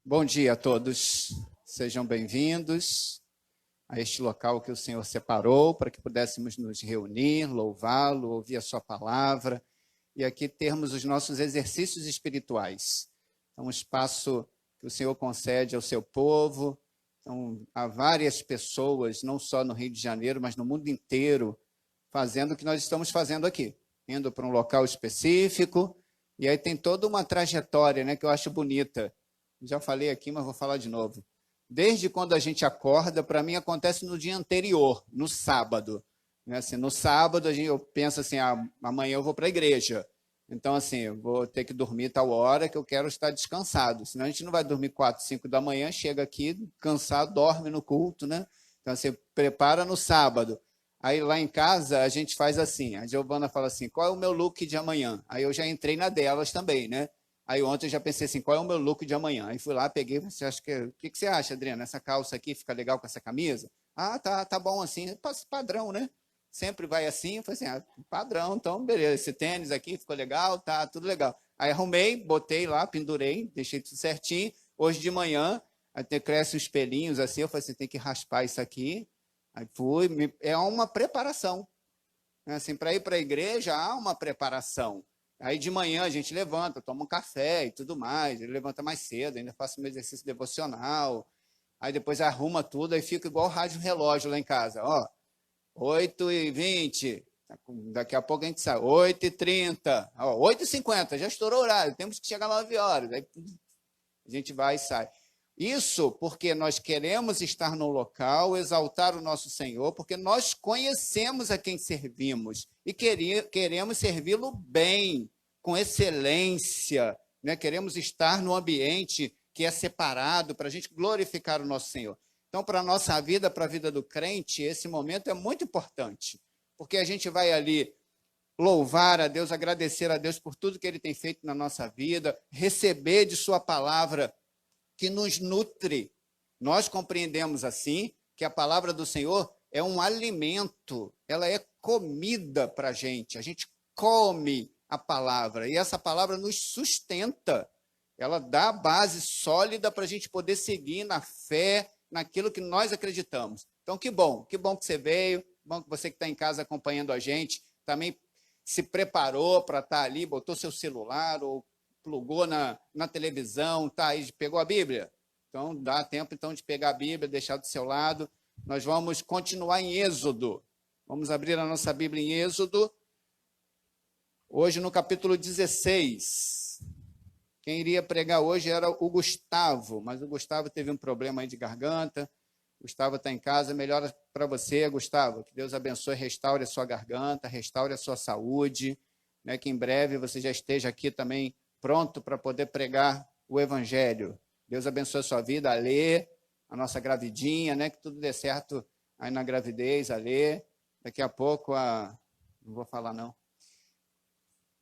Bom dia a todos, sejam bem-vindos a este local que o Senhor separou para que pudéssemos nos reunir, louvá-lo, ouvir a sua palavra e aqui termos os nossos exercícios espirituais. É um espaço que o Senhor concede ao seu povo. Então, há várias pessoas, não só no Rio de Janeiro, mas no mundo inteiro, fazendo o que nós estamos fazendo aqui, indo para um local específico, e aí tem toda uma trajetória, né, que eu acho bonita. Já falei aqui, mas vou falar de novo. Desde quando a gente acorda, para mim acontece no dia anterior, no sábado. Né? Assim, no sábado eu penso assim, amanhã eu vou para a igreja. Então, assim, eu vou ter que dormir tal hora que eu quero estar descansado. Senão a gente não vai dormir 4, 5 da manhã, chega aqui cansado, dorme no culto, né? Então, você prepara no sábado. Aí lá em casa a gente faz assim, a Giovana fala assim, qual é o meu look de amanhã? Aí eu já entrei na delas também, né? Aí ontem eu já pensei assim, qual é o meu look de amanhã? Aí fui lá, peguei, você acha o que você acha, Adriana? Essa calça aqui fica legal com essa camisa? Ah, tá bom assim, padrão, né? Sempre vai assim, eu falei assim, padrão, então beleza, esse tênis aqui ficou legal, tá tudo legal. Aí arrumei, botei lá, pendurei, deixei tudo certinho. Hoje de manhã, até cresce os espelhinhos assim, eu falei assim, tem que raspar isso aqui. Aí fui, é uma preparação. Assim, para ir para a igreja há uma preparação. Aí de manhã a gente levanta, toma um café e tudo mais, ele levanta mais cedo, ainda faço meu exercício devocional, aí depois arruma tudo, aí fica igual rádio relógio lá em casa, ó, 8h20, daqui a pouco a gente sai, 8h30, ó, 8h50, já estourou o horário, temos que chegar 9 horas, aí a gente vai e sai. Isso porque nós queremos estar no local, exaltar o nosso Senhor, porque nós conhecemos a quem servimos e queremos servi-lo bem, com excelência, né? Queremos estar no ambiente que é separado para a gente glorificar o nosso Senhor. Então, para a nossa vida, para a vida do crente, esse momento é muito importante, porque a gente vai ali louvar a Deus, agradecer a Deus por tudo que Ele tem feito na nossa vida, receber de Sua palavra que nos nutre. Nós compreendemos assim que a palavra do Senhor é um alimento, ela é comida para a gente come a palavra, e essa palavra nos sustenta, ela dá a base sólida para a gente poder seguir na fé, naquilo que nós acreditamos. Então, que bom que você veio, bom que você que está em casa acompanhando a gente, também se preparou para estar ali, botou seu celular ou plugou na televisão, tá aí, pegou a Bíblia? Então, dá tempo então de pegar a Bíblia, deixar do seu lado. Nós vamos continuar em Êxodo. Vamos abrir a nossa Bíblia em Êxodo. Hoje no capítulo 16. Quem iria pregar hoje era o Gustavo, mas o Gustavo teve um problema aí de garganta. Gustavo está em casa, melhora para você, Gustavo. Que Deus abençoe, restaure a sua garganta, restaure a sua saúde, né? Que em breve você já esteja aqui também pronto para poder pregar o Evangelho. Deus abençoe a sua vida, Alê, a nossa gravidinha, né? Que tudo dê certo aí na gravidez, Alê. Daqui a pouco, não vou falar não,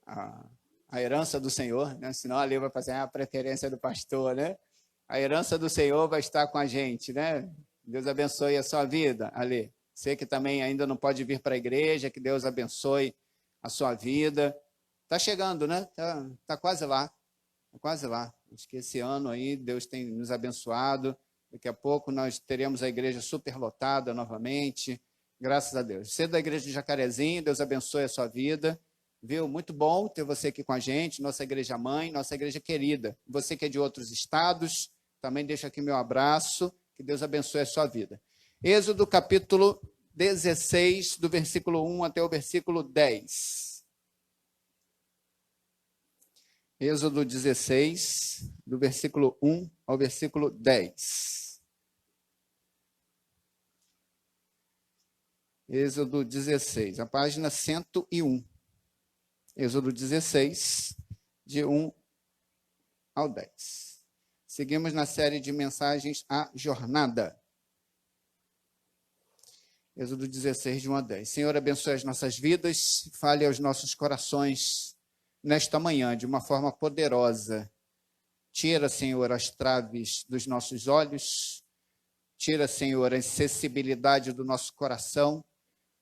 a herança do Senhor, né? Senão a Alê vai fazer a preferência do pastor, né? A herança do Senhor vai estar com a gente, né? Deus abençoe a sua vida, Alê. Você que também ainda não pode vir para a igreja, que Deus abençoe a sua vida. Está chegando, né? Tá quase lá. Tá quase lá. Acho que esse ano aí Deus tem nos abençoado. Daqui a pouco nós teremos a igreja superlotada novamente. Graças a Deus. Você é da igreja de Jacarezinho, Deus abençoe a sua vida. Viu? Muito bom ter você aqui com a gente, nossa igreja mãe, nossa igreja querida. Você que é de outros estados, também deixo aqui meu abraço. Que Deus abençoe a sua vida. Êxodo capítulo 16, do versículo 1 até o versículo 10. Êxodo 16, do versículo 1 ao versículo 10. Êxodo 16, a página 101. Êxodo 16, de 1 ao 10. Seguimos na série de mensagens A Jornada. Êxodo 16, de 1 a 10. Senhor, abençoe as nossas vidas, fale aos nossos corações nesta manhã de uma forma poderosa. Tira, Senhor, as traves dos nossos olhos, tira, Senhor, a sensibilidade do nosso coração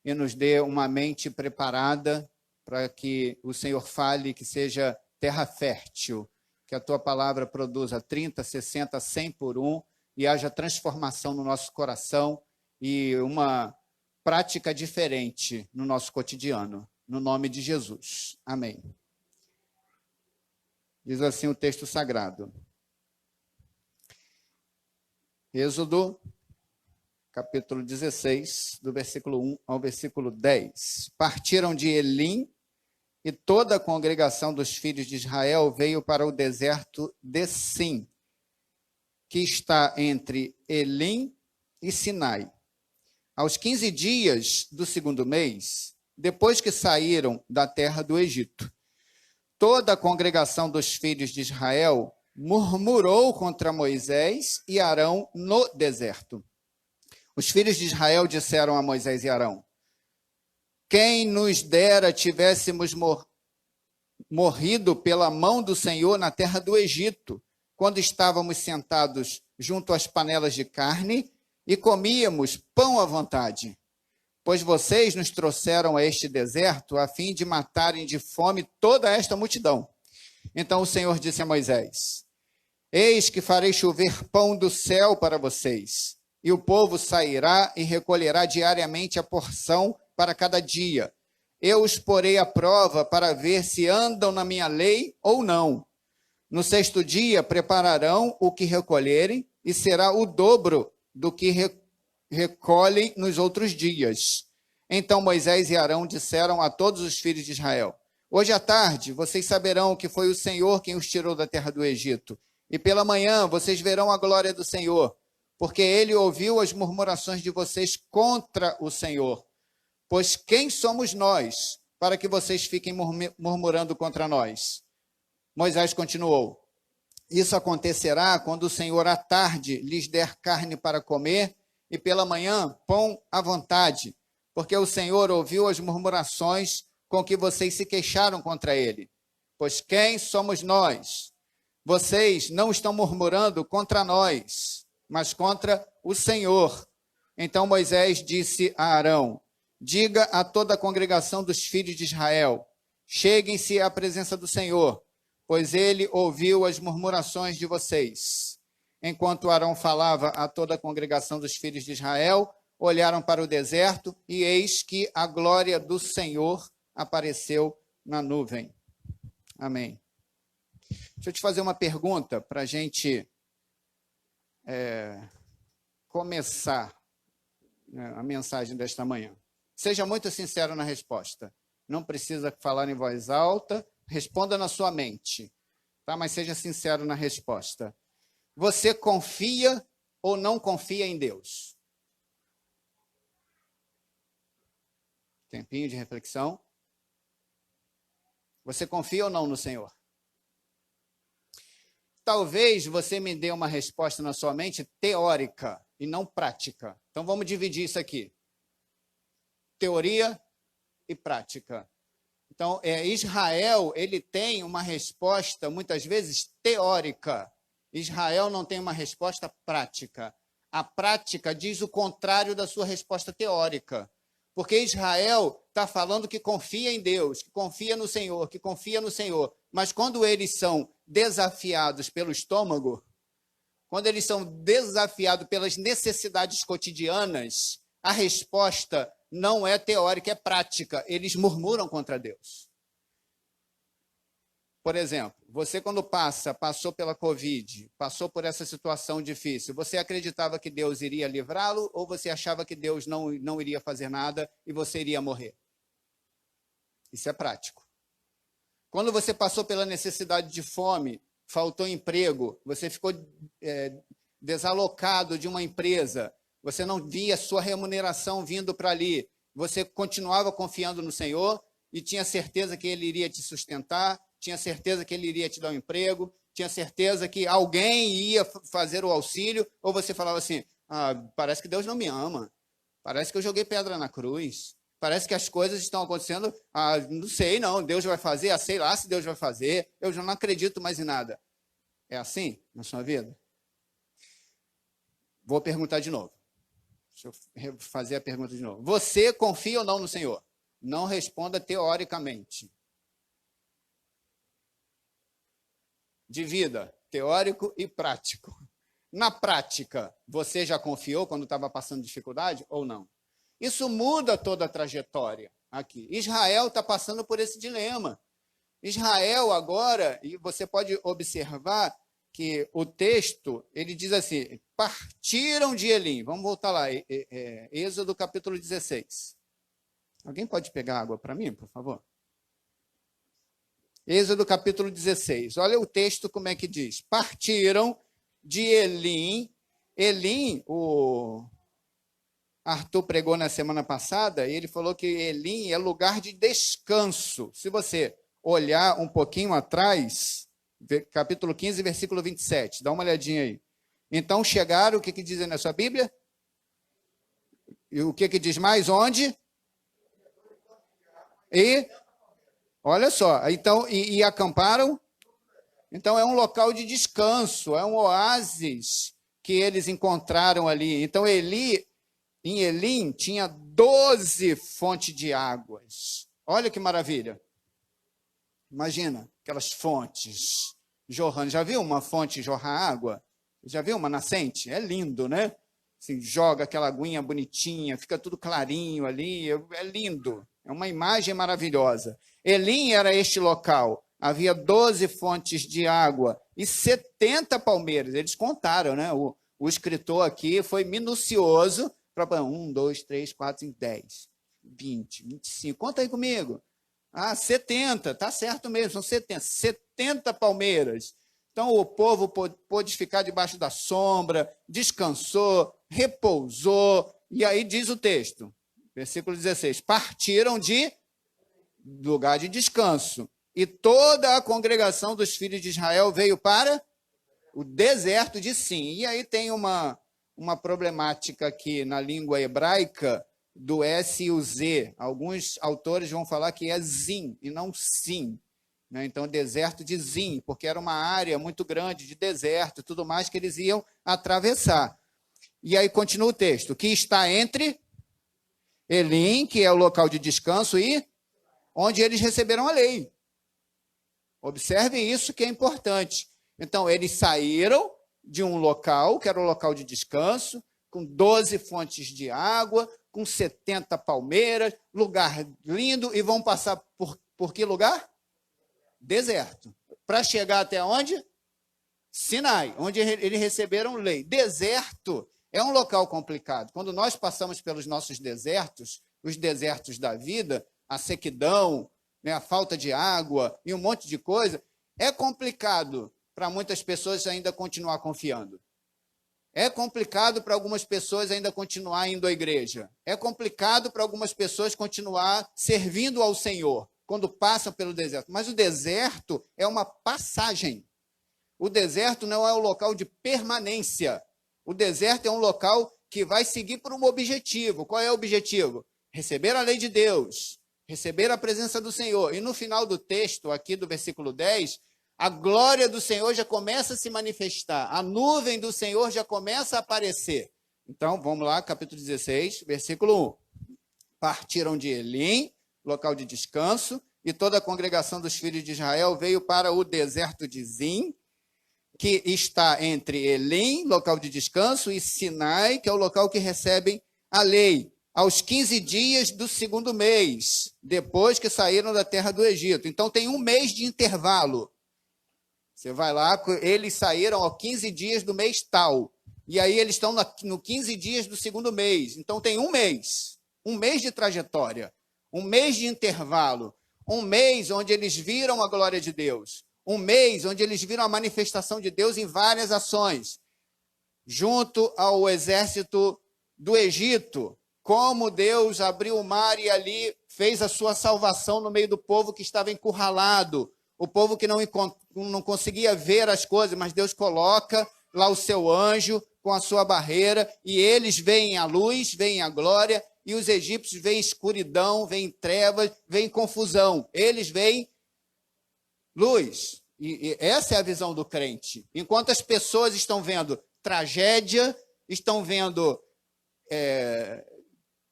e nos dê uma mente preparada para que o Senhor fale, que seja terra fértil, que a tua palavra produza 30, 60, 100 por um, e haja transformação no nosso coração e uma prática diferente no nosso cotidiano. No nome de Jesus. Amém. Diz assim o texto sagrado. Êxodo, capítulo 16, do versículo 1 ao versículo 10. Partiram de Elim, e toda a congregação dos filhos de Israel veio para o deserto de Sim, que está entre Elim e Sinai. Aos 15 dias do segundo mês, depois que saíram da terra do Egito, toda a congregação dos filhos de Israel murmurou contra Moisés e Arão no deserto. Os filhos de Israel disseram a Moisés e Arão: quem nos dera tivéssemos morrido pela mão do Senhor na terra do Egito, quando estávamos sentados junto às panelas de carne e comíamos pão à vontade. Pois vocês nos trouxeram a este deserto a fim de matarem de fome toda esta multidão. Então o Senhor disse a Moisés: eis que farei chover pão do céu para vocês, e o povo sairá e recolherá diariamente a porção para cada dia. Eu os porei à prova para ver se andam na minha lei ou não. No sexto dia prepararão o que recolherem, e será o dobro do que recolhem nos outros dias. Então Moisés e Arão disseram a todos os filhos de Israel: hoje à tarde vocês saberão que foi o Senhor quem os tirou da terra do Egito, e pela manhã vocês verão a glória do Senhor, porque ele ouviu as murmurações de vocês contra o Senhor. Pois quem somos nós para que vocês fiquem murmurando contra nós? Moisés continuou: isso acontecerá quando o Senhor à tarde lhes der carne para comer e pela manhã pão à vontade, porque o Senhor ouviu as murmurações com que vocês se queixaram contra ele. Pois quem somos nós? Vocês não estão murmurando contra nós, mas contra o Senhor. Então Moisés disse a Arão: diga a toda a congregação dos filhos de Israel: cheguem-se à presença do Senhor, pois ele ouviu as murmurações de vocês. Enquanto Arão falava a toda a congregação dos filhos de Israel, olharam para o deserto, e eis que a glória do Senhor apareceu na nuvem. Amém. Deixa eu te fazer uma pergunta para a gente começar a mensagem desta manhã. Seja muito sincero na resposta. Não precisa falar em voz alta, responda na sua mente, tá? Mas seja sincero na resposta. Você confia ou não confia em Deus? Tempinho de reflexão. Você confia ou não no Senhor? Talvez você me dê uma resposta na sua mente teórica e não prática. Então vamos dividir isso aqui. Teoria e prática. Então, Israel, ele tem uma resposta, muitas vezes, teórica. Israel não tem uma resposta prática. A prática diz o contrário da sua resposta teórica. Porque Israel está falando que confia em Deus, que confia no Senhor, que confia no Senhor. Mas quando eles são desafiados pelo estômago, quando eles são desafiados pelas necessidades cotidianas, a resposta não é teórica, é prática. Eles murmuram contra Deus. Por exemplo, você quando passou pela Covid, passou por essa situação difícil, você acreditava que Deus iria livrá-lo ou você achava que Deus não iria fazer nada e você iria morrer? Isso é prático. Quando você passou pela necessidade de fome, faltou emprego, você ficou desalocado de uma empresa, você não via sua remuneração vindo para ali, você continuava confiando no Senhor e tinha certeza que Ele iria te sustentar, tinha certeza que Ele iria te dar um emprego, tinha certeza que alguém ia fazer o auxílio, ou você falava assim, parece que Deus não me ama, parece que eu joguei pedra na cruz, parece que as coisas estão acontecendo, não sei não, Deus vai fazer, sei lá se Deus vai fazer, eu já não acredito mais em nada. É assim na sua vida? Vou perguntar de novo. Deixa eu fazer a pergunta de novo. Você confia ou não no Senhor? Não responda teoricamente. de vida, teórico e prático. Na prática, você já confiou quando estava passando dificuldade ou não? Isso muda toda a trajetória aqui. Israel está passando por esse dilema. Israel agora, e você pode observar que o texto, ele diz assim, partiram de Elim. Vamos voltar lá, Êxodo capítulo 16. Alguém pode pegar água para mim, por favor? Êxodo capítulo 16. Olha o texto como é que diz. Partiram de Elim. Elim, o Arthur pregou na semana passada, e ele falou que Elim é lugar de descanso. Se você olhar um pouquinho atrás, capítulo 15, versículo 27, dá uma olhadinha aí. Então chegaram, o que diz aí na sua Bíblia? E o que diz mais? Onde? E, olha só, então, e acamparam? Então é um local de descanso, é um oásis que eles encontraram ali. Então em Elim tinha 12 fontes de águas. Olha que maravilha. Imagina aquelas fontes jorrando. Já viu uma fonte jorrar água? Já viu uma nascente? É lindo, né? Assim, joga aquela aguinha bonitinha, fica tudo clarinho ali, é lindo. É uma imagem maravilhosa. Elim era este local. Havia 12 fontes de água e 70 palmeiras. Eles contaram, né? O escritor aqui foi minucioso para 1, 2, 3, 4, 5, 10, 20, 25. Conta aí comigo. 70, tá certo mesmo, são 70 palmeiras. Então o povo pôde ficar debaixo da sombra, descansou, repousou. E aí diz o texto, versículo 16, partiram de lugar de descanso. E toda a congregação dos filhos de Israel veio para o deserto de Sim. E aí tem uma problemática aqui na língua hebraica do S e o Z. Alguns autores vão falar que é Zim e não Sim. Né? Então, deserto de Zim, porque era uma área muito grande de deserto e tudo mais que eles iam atravessar. E aí continua o texto, que está entre Elim, que é o local de descanso, e onde eles receberam a lei. Observe isso que é importante. Então, eles saíram de um local, que era o local de descanso, com 12 fontes de água, com 70 palmeiras, lugar lindo, e vão passar por que lugar? Deserto. Para chegar até onde? Sinai, onde eles receberam lei. Deserto é um local complicado. Quando nós passamos pelos nossos desertos, os desertos da vida, a sequidão, né, a falta de água e um monte de coisa, é complicado para muitas pessoas ainda continuar confiando. É complicado para algumas pessoas ainda continuar indo à igreja. É complicado para algumas pessoas continuar servindo ao Senhor quando passam pelo deserto. Mas o deserto é uma passagem. O deserto não é um local de permanência. O deserto é um local que vai seguir por um objetivo. Qual é o objetivo? Receber a lei de Deus, receber a presença do Senhor. E no final do texto, aqui do versículo 10, a glória do Senhor já começa a se manifestar. A nuvem do Senhor já começa a aparecer. Então, vamos lá, capítulo 16, versículo 1. Partiram de Elim, local de descanso, e toda a congregação dos filhos de Israel veio para o deserto de Zim, que está entre Elim, local de descanso, e Sinai, que é o local que recebem a lei, aos 15 dias do segundo mês, depois que saíram da terra do Egito. Então, tem um mês de intervalo. Você vai lá, eles saíram aos 15 dias do mês tal, e aí eles estão no 15 dias do segundo mês. Então, tem um mês de trajetória, um mês de intervalo, um mês onde eles viram a glória de Deus, um mês onde eles viram a manifestação de Deus em várias ações, junto ao exército do Egito, como Deus abriu o mar e ali fez a sua salvação no meio do povo que estava encurralado, o povo que não conseguia ver as coisas, mas Deus coloca lá o seu anjo com a sua barreira, e eles veem a luz, veem a glória, e os egípcios veem escuridão, veem trevas, veem confusão. Eles veem luz. E essa é a visão do crente. Enquanto as pessoas estão vendo tragédia, estão vendo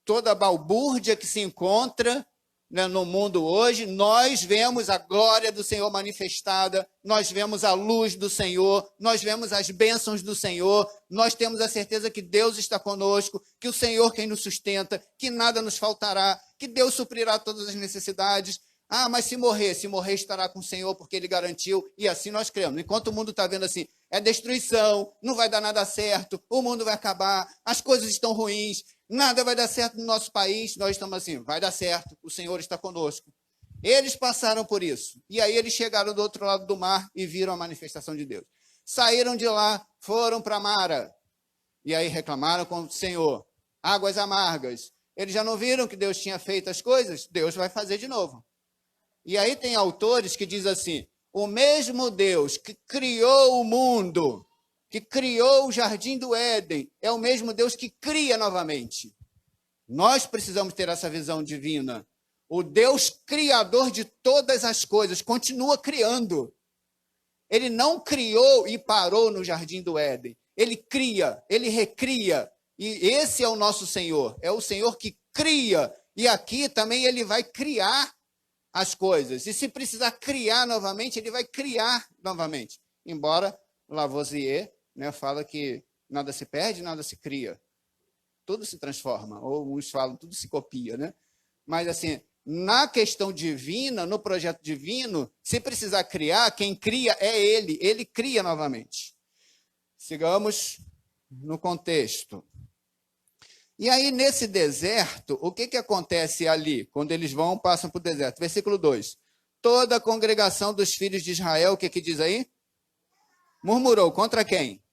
toda a balbúrdia que se encontra, né, no mundo hoje, nós vemos a glória do Senhor manifestada, nós vemos a luz do Senhor, nós vemos as bênçãos do Senhor, nós temos a certeza que Deus está conosco, que o Senhor quem nos sustenta, que nada nos faltará, que Deus suprirá todas as necessidades. Ah, mas se morrer estará com o Senhor, porque Ele garantiu, e assim nós cremos. Enquanto o mundo está vendo assim, é destruição, não vai dar nada certo, o mundo vai acabar, as coisas estão ruins, nada vai dar certo no nosso país, nós estamos assim, vai dar certo, o Senhor está conosco. Eles passaram por isso, e aí eles chegaram do outro lado do mar e viram a manifestação de Deus. Saíram de lá, foram para Mara, e aí reclamaram com o Senhor, águas amargas. Eles já não viram que Deus tinha feito as coisas? Deus vai fazer de novo. E aí tem autores que dizem assim, o mesmo Deus que criou o mundo, que criou o Jardim do Éden, é o mesmo Deus que cria novamente. Nós precisamos ter essa visão divina. O Deus criador de todas as coisas continua criando. Ele não criou e parou no Jardim do Éden. Ele cria, ele recria. E esse é o nosso Senhor. É o Senhor que cria. E aqui também ele vai criar as coisas. E se precisar criar novamente, ele vai criar novamente. Embora Lavoisier, né, fala que nada se perde, nada se cria. Tudo se transforma. Ou uns falam, tudo se copia, né? Mas assim, na questão divina, no projeto divino, se precisar criar, quem cria é ele. Ele cria novamente. Sigamos no contexto. E aí, nesse deserto, o que acontece ali? Quando eles passam para o deserto. Versículo 2. Toda a congregação dos filhos de Israel, o que diz aí? Murmurou. Contra quem?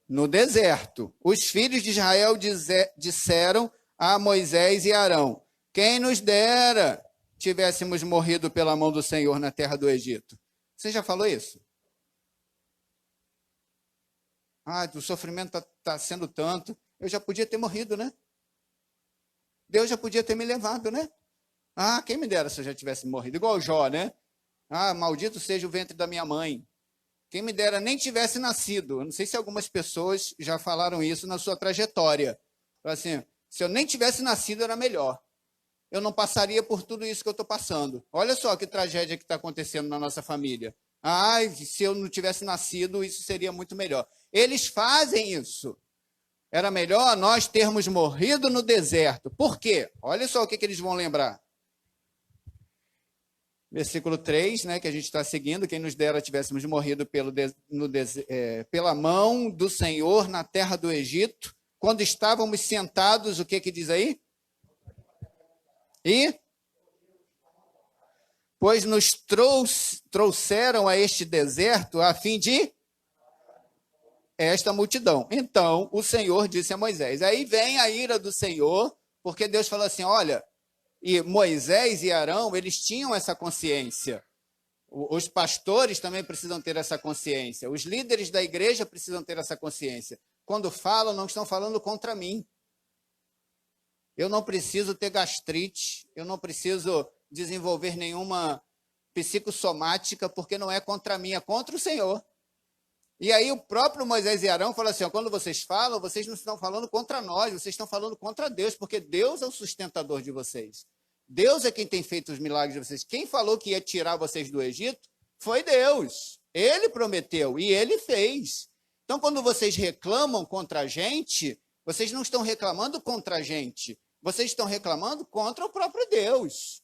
No deserto. Os filhos de Israel disseram a Moisés e Arão, quem nos dera tivéssemos morrido pela mão do Senhor na terra do Egito. Você já falou isso? Ah, o sofrimento está sendo tanto. Eu já podia ter morrido, né? Deus já podia ter me levado, né? Ah, quem me dera se eu já tivesse morrido. Igual Jó, né? Ah, maldito seja o ventre da minha mãe. Quem me dera nem tivesse nascido. Eu não sei se algumas pessoas já falaram isso na sua trajetória. Assim, se eu nem tivesse nascido, era melhor. Eu não passaria por tudo isso que eu estou passando. Olha só que tragédia que está acontecendo na nossa família. Ai, se eu não tivesse nascido, isso seria muito melhor. Eles fazem isso. Era melhor nós termos morrido no deserto. Por quê? Olha só o que eles vão lembrar. Versículo 3, né, que a gente está seguindo, quem nos dera tivéssemos morrido pela mão do Senhor na terra do Egito, quando estávamos sentados, o que diz aí? E? Pois nos trouxeram a este deserto a fim de esta multidão. Então, o Senhor disse a Moisés. Aí vem a ira do Senhor, porque Deus falou assim, olha, e Moisés e Arão, eles tinham essa consciência. Os pastores também precisam ter essa consciência. Os líderes da igreja precisam ter essa consciência. Quando falam, não estão falando contra mim. Eu não preciso ter gastrite, eu não preciso desenvolver nenhuma psicossomática, porque não é contra mim, é contra o Senhor. E aí o próprio Moisés e Arão falam assim, ó, quando vocês falam, vocês não estão falando contra nós, vocês estão falando contra Deus, porque Deus é o sustentador de vocês. Deus é quem tem feito os milagres de vocês. Quem falou que ia tirar vocês do Egito foi Deus. Ele prometeu e ele fez. Então, quando vocês reclamam contra a gente, vocês não estão reclamando contra a gente, vocês estão reclamando contra o próprio Deus.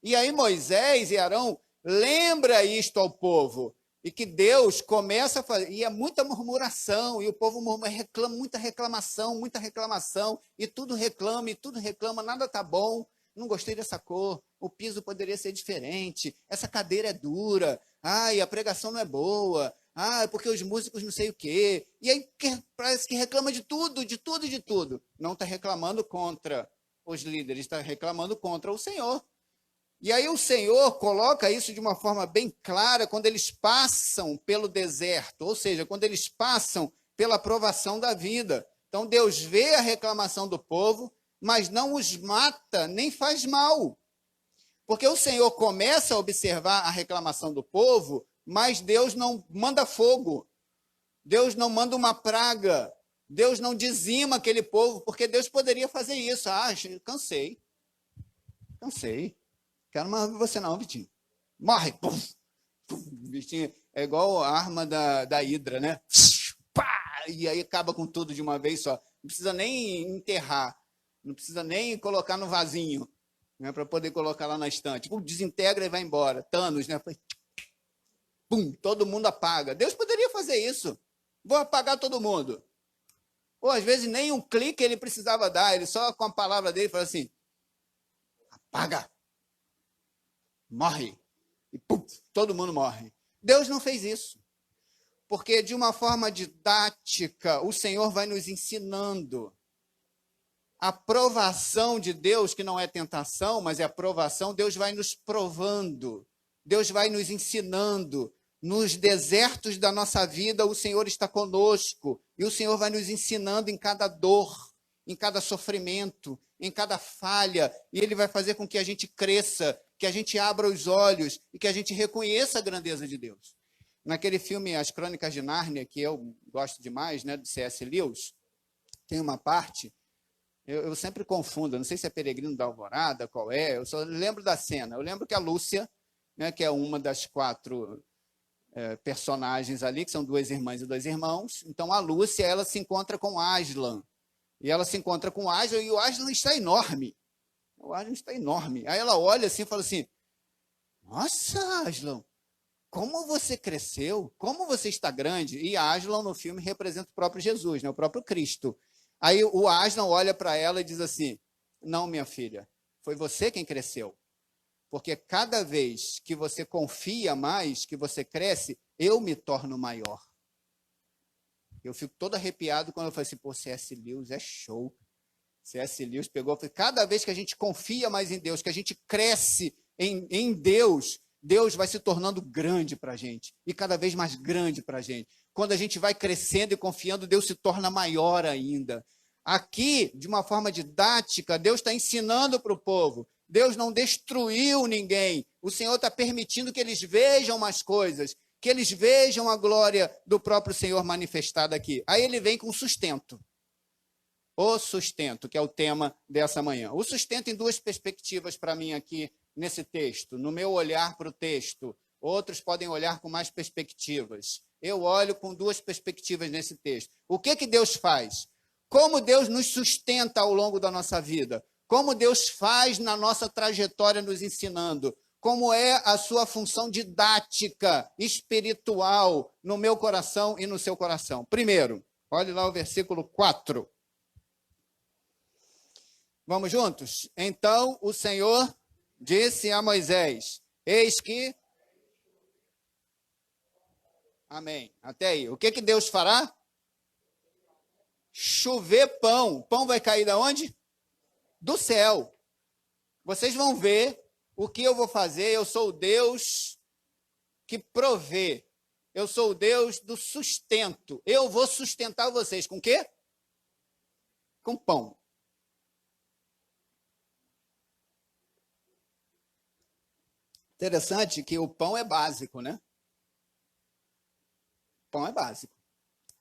E aí Moisés e Arão lembra isto ao povo. E que Deus começa a fazer, e é muita murmuração, e o povo reclama, muita reclamação, e tudo reclama, nada está bom, não gostei dessa cor, o piso poderia ser diferente, essa cadeira é dura, ai, a pregação não é boa, ai, porque os músicos não sei o quê, e aí parece que reclama de tudo. Não está reclamando contra os líderes, está reclamando contra o Senhor. E aí o Senhor coloca isso de uma forma bem clara quando eles passam pelo deserto, ou seja, quando eles passam pela provação da vida. Então Deus vê a reclamação do povo, mas não os mata, nem faz mal. Porque o Senhor começa a observar a reclamação do povo, mas Deus não manda fogo, Deus não manda uma praga, Deus não dizima aquele povo, porque Deus poderia fazer isso. Ah, cansei. Cansei. Quero mais você não, Vitinho. Morre! Pum! Pum! Vitinho é igual a arma da Hidra, né? Pá! E aí acaba com tudo de uma vez só. Não precisa nem enterrar. Não precisa nem colocar no vasinho, né, para poder colocar lá na estante. Pum, desintegra e vai embora. Thanos, né? Pum, todo mundo apaga. Deus poderia fazer isso. Vou apagar todo mundo. Ou às vezes nem um clique ele precisava dar. Ele só com a palavra dele fala assim, apaga. Morre. E pum, todo mundo morre. Deus não fez isso. Porque de uma forma didática, o Senhor vai nos ensinando. A provação de Deus, que não é tentação, mas é aprovação, Deus vai nos provando. Deus vai nos ensinando. Nos desertos da nossa vida, o Senhor está conosco. E o Senhor vai nos ensinando em cada dor, em cada sofrimento, em cada falha. E Ele vai fazer com que a gente cresça, que a gente abra os olhos e que a gente reconheça a grandeza de Deus. Naquele filme As Crônicas de Nárnia, que eu gosto demais, né, do C.S. Lewis, tem uma parte, eu sempre confundo, não sei se é Peregrino da Alvorada, qual é, eu só lembro da cena. Eu lembro que a Lúcia, né, que é uma das 4 personagens ali, que são 2 irmãs e 2 irmãos. Então, a Lúcia, ela se encontra com Aslan. E ela se encontra com Aslan, e o Aslan está enorme. O Aslan está enorme. Aí ela olha assim e fala assim, nossa, Aslan, como você cresceu, como você está grande. E Aslan, no filme, representa o próprio Jesus, né, o próprio Cristo. Aí o Aslan olha para ela e diz assim, não, minha filha, foi você quem cresceu. Porque cada vez que você confia mais, que você cresce, eu me torno maior. Eu fico todo arrepiado quando eu falo assim, pô, C.S. Lewis é show. C.S. Lewis pegou, cada vez que a gente confia mais em Deus, que a gente cresce em Deus, Deus vai se tornando grande para a gente. E cada vez mais grande para a gente. Quando a gente vai crescendo e confiando, Deus se torna maior ainda. Aqui, de uma forma didática, Deus está ensinando para o povo. Deus não destruiu ninguém. O Senhor está permitindo que eles vejam mais coisas, que eles vejam a glória do próprio Senhor manifestada aqui. Aí ele vem com sustento. O sustento, que é o tema dessa manhã. O sustento em 2 perspectivas para mim aqui nesse texto. No meu olhar para o texto, outros podem olhar com mais perspectivas. Eu olho com 2 perspectivas nesse texto. O que Deus faz? Como Deus nos sustenta ao longo da nossa vida? Como Deus faz na nossa trajetória nos ensinando? Como é a sua função didática, espiritual, no meu coração e no seu coração? Primeiro, olhe lá o versículo 4. Vamos juntos? Então o Senhor disse a Moisés, eis que... Amém. Até aí. O que Deus fará? Chover pão. Pão vai cair de onde? Do céu. Vocês vão ver o que eu vou fazer. Eu sou o Deus que provê. Eu sou o Deus do sustento. Eu vou sustentar vocês com o quê? Com pão. Interessante que o pão é básico, né? O pão é básico.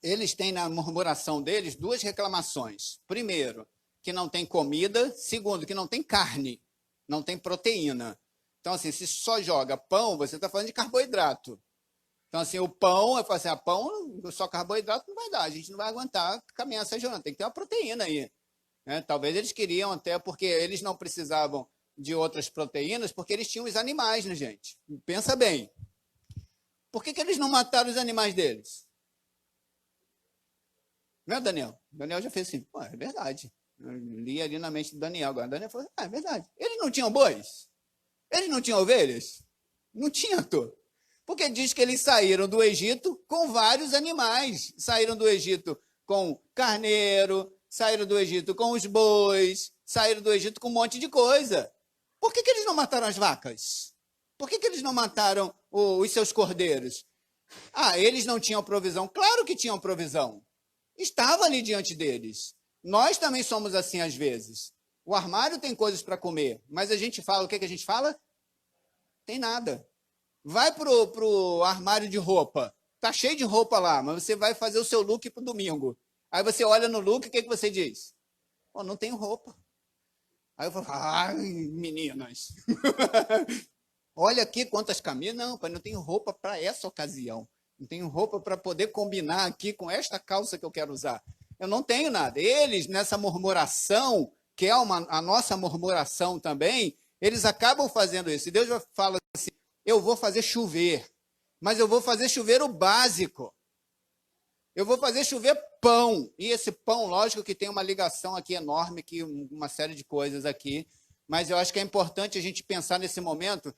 Eles têm na murmuração deles 2 reclamações. Primeiro, que não tem comida. Segundo, que não tem carne, não tem proteína. Então, assim, se só joga pão, você está falando de carboidrato. Então, assim, o pão, eu falo assim, pão, só carboidrato não vai dar, a gente não vai aguentar caminhar essa jornada, tem que ter uma proteína aí. Né? Talvez eles queriam até, porque eles não precisavam de outras proteínas, porque eles tinham os animais, né, gente? Pensa bem. Por que eles não mataram os animais deles? Não é, Daniel? Daniel já fez assim, pô, é verdade. Eu li ali na mente do Daniel agora. Daniel falou, é verdade. Eles não tinham bois? Eles não tinham ovelhas? Não tinha, tô. Porque diz que eles saíram do Egito com vários animais. Saíram do Egito com carneiro, saíram do Egito com os bois, saíram do Egito com um monte de coisa. Por que eles não mataram as vacas? Por que eles não mataram os seus cordeiros? Eles não tinham provisão. Claro que tinham provisão. Estava ali diante deles. Nós também somos assim às vezes. O armário tem coisas para comer, mas a gente fala, o que a gente fala? Tem nada. Vai pro armário de roupa. Tá cheio de roupa lá, mas você vai fazer o seu look pro domingo. Aí você olha no look, o que você diz? Não tenho roupa. Aí eu falo, ai, meninas, olha aqui quantas camisas. Não, pai, não tenho roupa para essa ocasião. Não tenho roupa para poder combinar aqui com esta calça que eu quero usar. Eu não tenho nada. Eles, nessa murmuração, que é a nossa murmuração também, eles acabam fazendo isso. E Deus fala assim, eu vou fazer chover, mas eu vou fazer chover o básico. Eu vou fazer chover pão. E esse pão, lógico que tem uma ligação aqui enorme, que uma série de coisas aqui, mas eu acho que é importante a gente pensar nesse momento.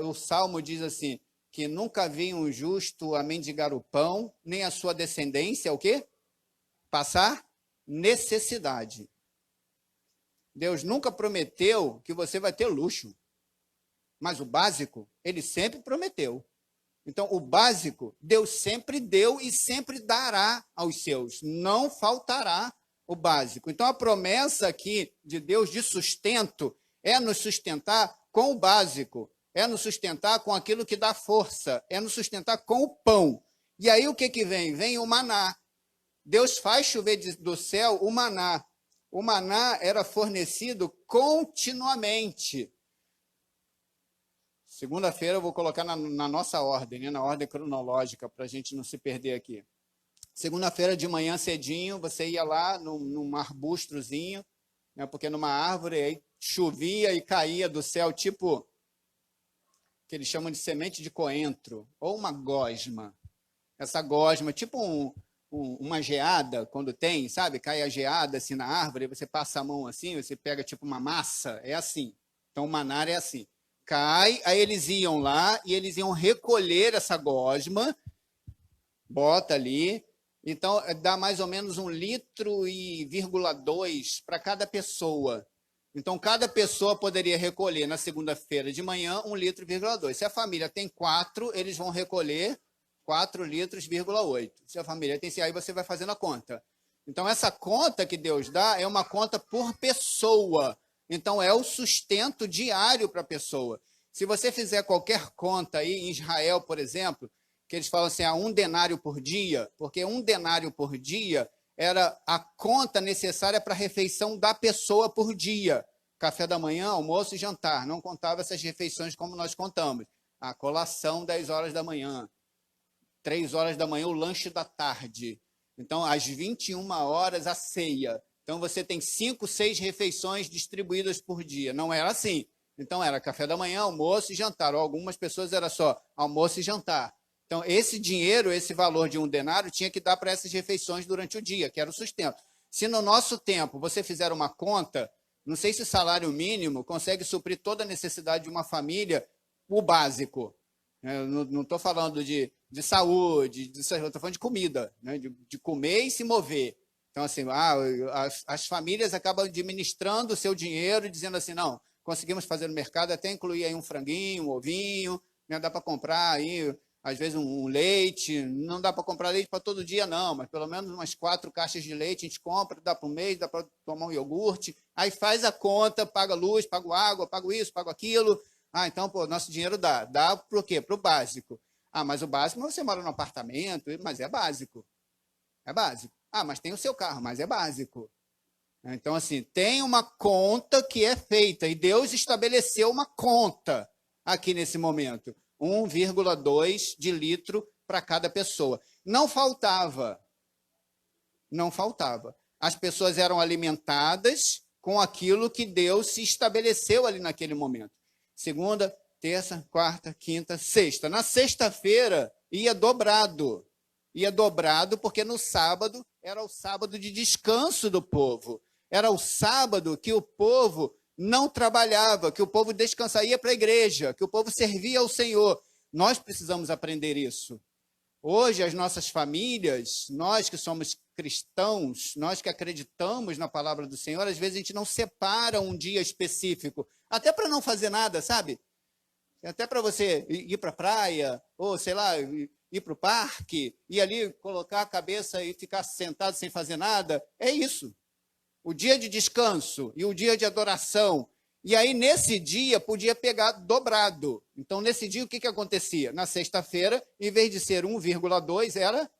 O Salmo diz assim, que nunca vi um justo a mendigar o pão, nem a sua descendência, o quê? Passar necessidade. Deus nunca prometeu que você vai ter luxo, mas o básico, ele sempre prometeu. Então, o básico, Deus sempre deu e sempre dará aos seus. Não faltará o básico. Então, a promessa aqui de Deus de sustento é nos sustentar com o básico, é nos sustentar com aquilo que dá força, é nos sustentar com o pão. E aí, o que vem? Vem o maná. Deus faz chover do céu o maná. O maná era fornecido continuamente. Segunda-feira eu vou colocar na nossa ordem, né? Na ordem cronológica, para a gente não se perder aqui. Segunda-feira de manhã cedinho, você ia lá num arbustrozinho, né? Porque numa árvore aí chovia e caía do céu, tipo, que eles chamam de semente de coentro, ou uma gosma. Essa gosma, tipo uma geada, quando tem, sabe? Cai a geada assim na árvore, você passa a mão assim, você pega tipo uma massa, é assim. Então o maná é assim. Cai, aí eles iam lá e eles iam recolher essa gosma, bota ali, então dá mais ou menos 1,2 litros para cada pessoa. Então cada pessoa poderia recolher na segunda-feira de manhã 1,2 litros. Se a família tem 4, eles vão recolher 4,8 litros. Se a família tem 6, aí você vai fazendo a conta. Então essa conta que Deus dá é uma conta por pessoa. Então, é o sustento diário para a pessoa. Se você fizer qualquer conta aí, em Israel, por exemplo, que eles falam assim, 1 denário por dia, porque 1 denário por dia era a conta necessária para a refeição da pessoa por dia. Café da manhã, almoço e jantar. Não contava essas refeições como nós contamos. A colação, 10 horas da manhã. 3 horas da manhã, o lanche da tarde. Então, às 21 horas, a ceia. Então, você tem 5, 6 refeições distribuídas por dia. Não era assim. Então, era café da manhã, almoço e jantar. Ou algumas pessoas era só almoço e jantar. Então, esse dinheiro, esse valor de 1 denário, tinha que dar para essas refeições durante o dia, que era o sustento. Se no nosso tempo você fizer uma conta, não sei se o salário mínimo consegue suprir toda a necessidade de uma família, o básico. Eu não estou falando de saúde, estou falando de comida, né? de comer e se mover. Então, assim, as famílias acabam administrando o seu dinheiro, dizendo assim, não, conseguimos fazer no mercado, até incluir aí um franguinho, um ovinho, né? Dá para comprar aí, às vezes, um leite, não dá para comprar leite para todo dia, não, mas pelo menos umas 4 caixas de leite a gente compra, dá para um mês, dá para tomar um iogurte, aí faz a conta, paga luz, paga água, paga isso, paga aquilo. Então, pô, nosso dinheiro dá. Dá para o quê? Para o básico. Mas o básico, você mora num apartamento, mas é básico. É básico. Mas tem o seu carro, mas é básico. Então, assim, tem uma conta que é feita, e Deus estabeleceu uma conta aqui nesse momento. 1,2 de litro para cada pessoa. Não faltava. Não faltava. As pessoas eram alimentadas com aquilo que Deus se estabeleceu ali naquele momento. Segunda, terça, quarta, quinta, sexta. Na sexta-feira ia dobrado. Ia dobrado porque no sábado era o sábado de descanso do povo. Era o sábado que o povo não trabalhava, que o povo descansaria para a igreja, que o povo servia ao Senhor. Nós precisamos aprender isso. Hoje, as nossas famílias, nós que somos cristãos, nós que acreditamos na palavra do Senhor, às vezes a gente não separa um dia específico, até para não fazer nada, sabe? Até para você ir para a praia, ou sei lá, ir para o parque, e ali colocar a cabeça e ficar sentado sem fazer nada. É isso. O dia de descanso e o dia de adoração. E aí, nesse dia, podia pegar dobrado. Então, nesse dia, o que acontecia? Na sexta-feira, em vez de ser 1,2, era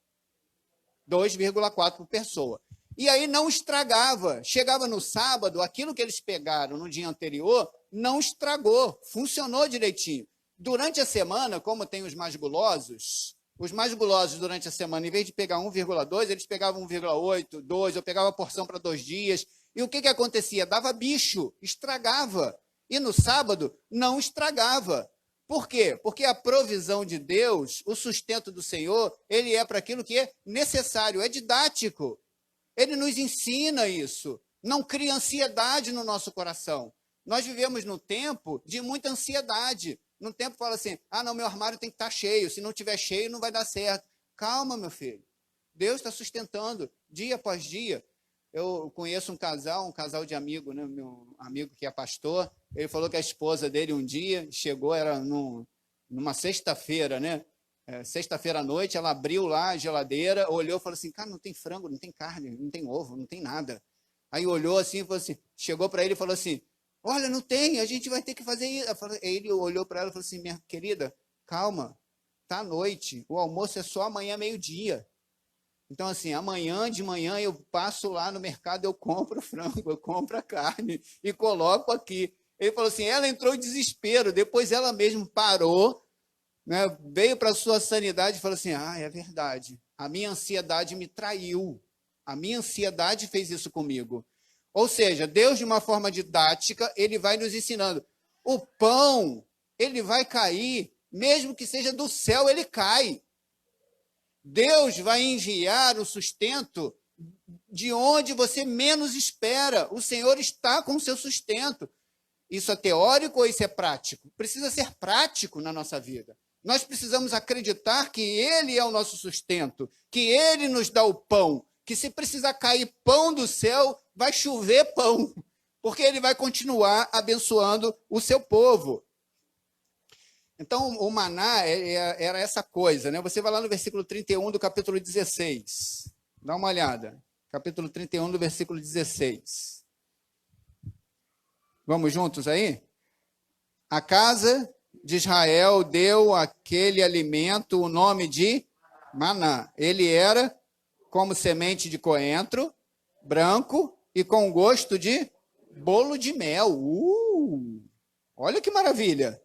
2,4 por pessoa. E aí não estragava. Chegava no sábado, aquilo que eles pegaram no dia anterior não estragou, funcionou direitinho. Durante a semana, como tem os mais gulosos durante a semana, em vez de pegar 1,2, eles pegavam 1,8, 2, eu pegava a porção para 2 dias. E o que acontecia? Dava bicho, estragava. E no sábado, não estragava. Por quê? Porque a provisão de Deus, o sustento do Senhor, ele é para aquilo que é necessário, é didático. Ele nos ensina isso. Não cria ansiedade no nosso coração. Nós vivemos num tempo de muita ansiedade. Num tempo fala assim, não, meu armário tem que estar cheio. Se não estiver cheio, não vai dar certo. Calma, meu filho. Deus está sustentando dia após dia. Eu conheço um casal de amigo, né? Meu amigo que é pastor. Ele falou que a esposa dele um dia chegou, era numa sexta-feira, né? Sexta-feira à noite, ela abriu lá a geladeira, olhou e falou assim, cara, não tem frango, não tem carne, não tem ovo, não tem nada. Aí olhou assim, falou assim, chegou para ele e falou assim, olha, não tem, a gente vai ter que fazer isso. Ele olhou para ela e falou assim, minha querida, calma, tá à noite, o almoço é só amanhã meio-dia. Então, assim, amanhã de manhã eu passo lá no mercado, eu compro frango, eu compro a carne e coloco aqui. Ele falou assim, ela entrou em desespero, depois ela mesma parou, né, veio para a sua sanidade e falou assim, é verdade, a minha ansiedade me traiu, a minha ansiedade fez isso comigo. Ou seja, Deus, de uma forma didática, ele vai nos ensinando. O pão, ele vai cair, mesmo que seja do céu, ele cai. Deus vai enviar o sustento de onde você menos espera. O Senhor está com o seu sustento. Isso é teórico ou isso é prático? Precisa ser prático na nossa vida. Nós precisamos acreditar que Ele é o nosso sustento, que Ele nos dá o pão, que se precisar cair pão do céu, vai chover pão, porque Ele vai continuar abençoando o seu povo. Então, o maná era essa coisa, né? Você vai lá no versículo 31 do capítulo 16. Dá uma olhada. Capítulo 31 do versículo 16. Vamos juntos aí? A casa de Israel deu aquele alimento o nome de maná. Ele era como semente de coentro, branco e com gosto de bolo de mel. Olha que maravilha!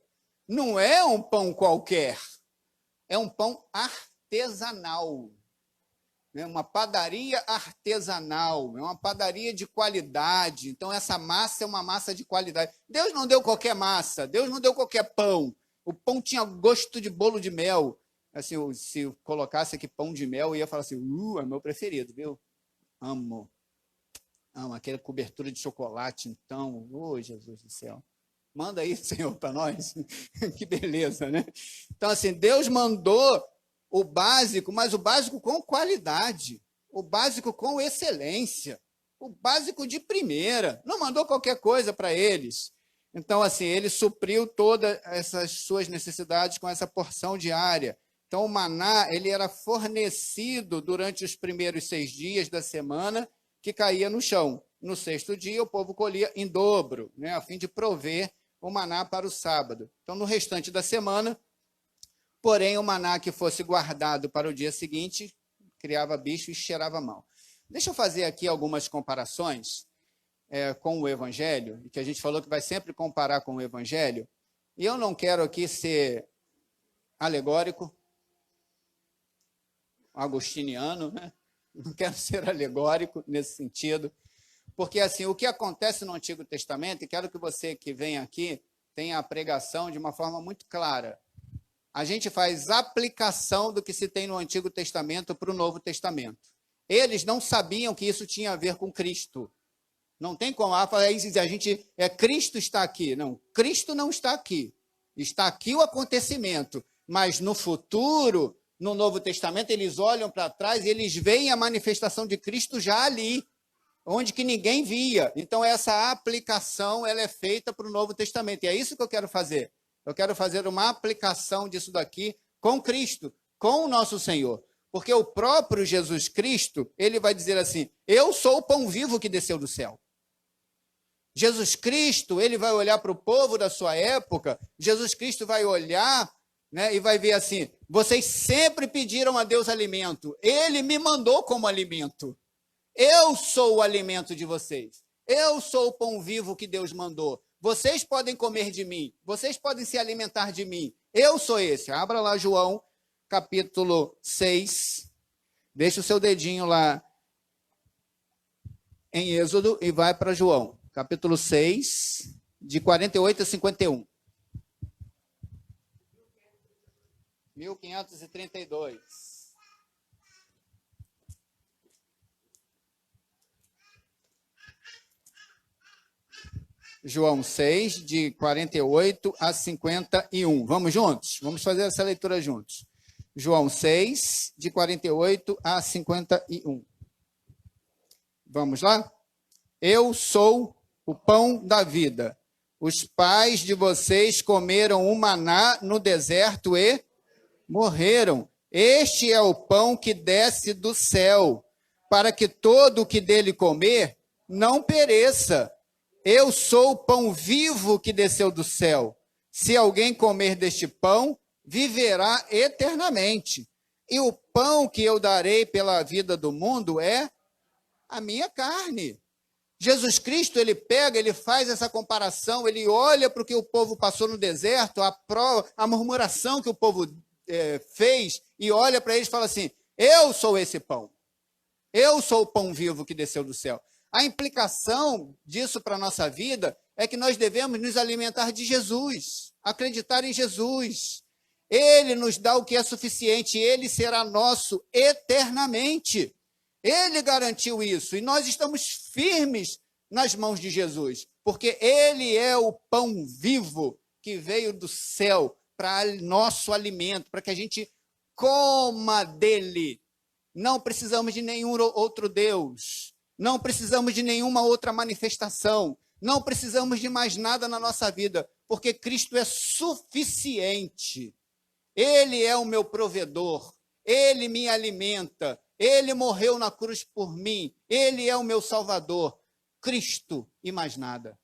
Não é um pão qualquer, é um pão artesanal. É uma padaria artesanal, é uma padaria de qualidade. Então, essa massa é uma massa de qualidade. Deus não deu qualquer massa, Deus não deu qualquer pão. O pão tinha gosto de bolo de mel. Assim, se eu colocasse aqui pão de mel, eu ia falar assim, é meu preferido, viu? Amo. Amo aquela cobertura de chocolate, então. Jesus do céu. Manda aí, Senhor, para nós. Que beleza, né? Então, assim, Deus mandou o básico, mas o básico com qualidade, o básico com excelência, o básico de primeira. Não mandou qualquer coisa para eles. Então, assim, ele supriu todas essas suas necessidades com essa porção diária. Então, o maná, ele era fornecido durante os primeiros 6 dias da semana, que caía no chão. No 6º dia, o povo colhia em dobro, né, a fim de prover o maná para o sábado. Então, no restante da semana, porém, o maná que fosse guardado para o dia seguinte, criava bicho e cheirava mal. Deixa eu fazer aqui algumas comparações com o Evangelho, que a gente falou que vai sempre comparar com o Evangelho, e eu não quero aqui ser alegórico, agostiniano, né? Não quero ser alegórico nesse sentido, porque assim, o que acontece no Antigo Testamento, e quero que você que vem aqui tenha a pregação de uma forma muito clara. A gente faz aplicação do que se tem no Antigo Testamento para o Novo Testamento. Eles não sabiam que isso tinha a ver com Cristo. Não tem como falar isso, a gente Cristo está aqui. Não, Cristo não está aqui. Está aqui o acontecimento, mas no futuro, no Novo Testamento, eles olham para trás e eles veem a manifestação de Cristo já ali, onde que ninguém via. Então, essa aplicação ela é feita para o Novo Testamento. E é isso que eu quero fazer. Eu quero fazer uma aplicação disso daqui com Cristo, com o nosso Senhor. Porque o próprio Jesus Cristo, ele vai dizer assim, eu sou o pão vivo que desceu do céu. Jesus Cristo, ele vai olhar para o povo da sua época, Jesus Cristo vai olhar, né, e vai ver assim, vocês sempre pediram a Deus alimento, ele me mandou como alimento. Eu sou o alimento de vocês. Eu sou o pão vivo que Deus mandou. Vocês podem comer de mim. Vocês podem se alimentar de mim. Eu sou esse. Abra lá João, capítulo 6. Deixa o seu dedinho lá em Êxodo e vai para João, capítulo 6, de 48 a 51. 1532. João 6, de 48 a 51. Vamos juntos? Vamos fazer essa leitura juntos. João 6, de 48 a 51. Vamos lá? Eu sou o pão da vida. Os pais de vocês comeram o maná no deserto e morreram. Este é o pão que desce do céu, para que todo o que dele comer não pereça. Eu sou o pão vivo que desceu do céu. Se alguém comer deste pão, viverá eternamente. E o pão que eu darei pela vida do mundo é a minha carne. Jesus Cristo, ele pega, ele faz essa comparação, ele olha para o que o povo passou no deserto, a murmuração que o povo fez, e olha para eles e fala assim, eu sou esse pão. Eu sou o pão vivo que desceu do céu. A implicação disso para a nossa vida é que nós devemos nos alimentar de Jesus, acreditar em Jesus. Ele nos dá o que é suficiente, ele será nosso eternamente. Ele garantiu isso e nós estamos firmes nas mãos de Jesus, porque ele é o pão vivo que veio do céu para nosso alimento, para que a gente coma dele. Não precisamos de nenhum outro Deus, não precisamos de nenhuma outra manifestação, não precisamos de mais nada na nossa vida, porque Cristo é suficiente. Ele é o meu provedor, ele me alimenta, ele morreu na cruz por mim, ele é o meu salvador. Cristo e mais nada.